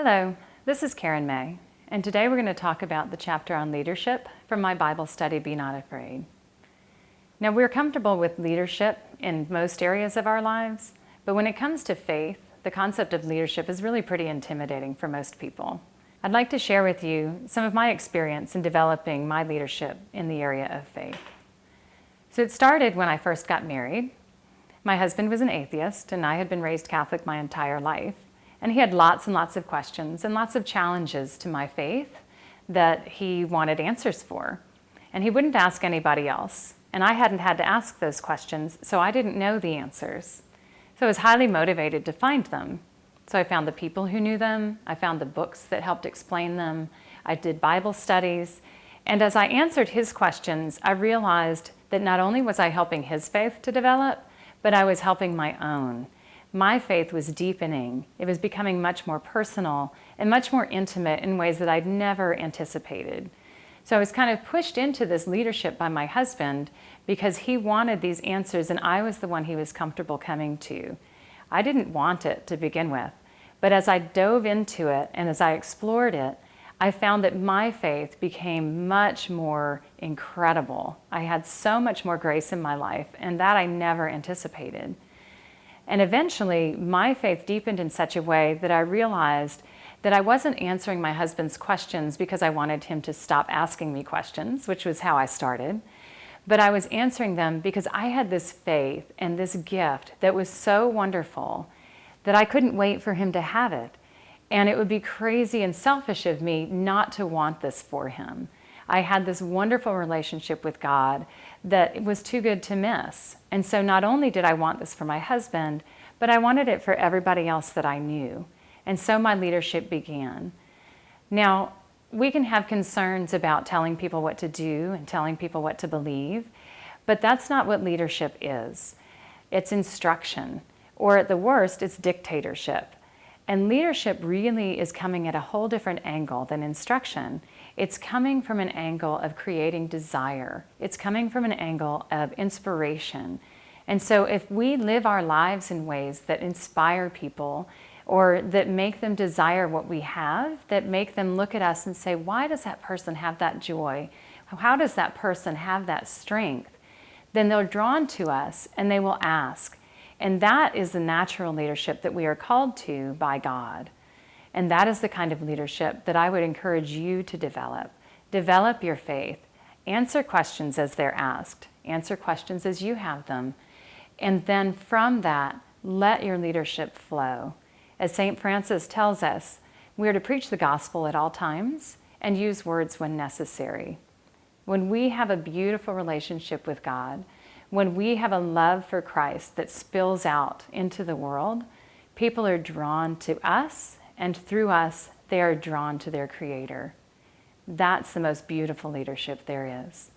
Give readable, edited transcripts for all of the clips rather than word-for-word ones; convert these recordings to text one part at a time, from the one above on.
Hello, this is Karen May, and today we're going to talk about the chapter on leadership from my Bible study, Be Not Afraid. Now, we're comfortable with leadership in most areas of our lives, but when it comes to faith, the concept of leadership is really pretty intimidating for most people. I'd like to share with you some of my experience in developing my leadership in the area of faith. So it started when I first got married. My husband was an atheist, and I had been raised Catholic my entire life. And he had lots and lots of questions and lots of challenges to my faith that he wanted answers for. And he wouldn't ask anybody else. And I hadn't had to ask those questions, so I didn't know the answers. So I was highly motivated to find them. So I found the people who knew them. I found the books that helped explain them. I did Bible studies. And as I answered his questions, I realized that not only was I helping his faith to develop, but I was helping my own. My faith was deepening. It was becoming much more personal and much more intimate in ways that I'd never anticipated. So I was kind of pushed into this leadership by my husband because he wanted these answers and I was the one he was comfortable coming to. I didn't want it to begin with, but as I dove into it and as I explored it, I found that my faith became much more incredible. I had so much more grace in my life, and that I never anticipated. And eventually, my faith deepened in such a way that I realized that I wasn't answering my husband's questions because I wanted him to stop asking me questions, which was how I started. But I was answering them because I had this faith and this gift that was so wonderful that I couldn't wait for him to have it. And it would be crazy and selfish of me not to want this for him. I had this wonderful relationship with God that was too good to miss. And so not only did I want this for my husband, but I wanted it for everybody else that I knew. And so my leadership began. Now, we can have concerns about telling people what to do and telling people what to believe, but that's not what leadership is. It's instruction, or at the worst, it's dictatorship. And leadership really is coming at a whole different angle than instruction. It's coming from an angle of creating desire. It's coming from an angle of inspiration. And so if we live our lives in ways that inspire people or that make them desire what we have, that make them look at us and say, why does that person have that joy? How does that person have that strength? Then they're drawn to us and they will ask. And that is the natural leadership that we are called to by God. And that is the kind of leadership that I would encourage you to develop. Develop your faith. Answer questions as they're asked. Answer questions as you have them. And then from that, let your leadership flow. As St. Francis tells us, we are to preach the gospel at all times and use words when necessary. When we have a beautiful relationship with God, when we have a love for Christ that spills out into the world, people are drawn to us, and through us, they are drawn to their Creator. That's the most beautiful leadership there is.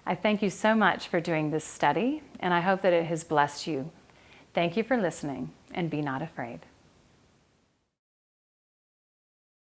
I thank you so much for doing this study, and I hope that it has blessed you. Thank you for listening, and be not afraid.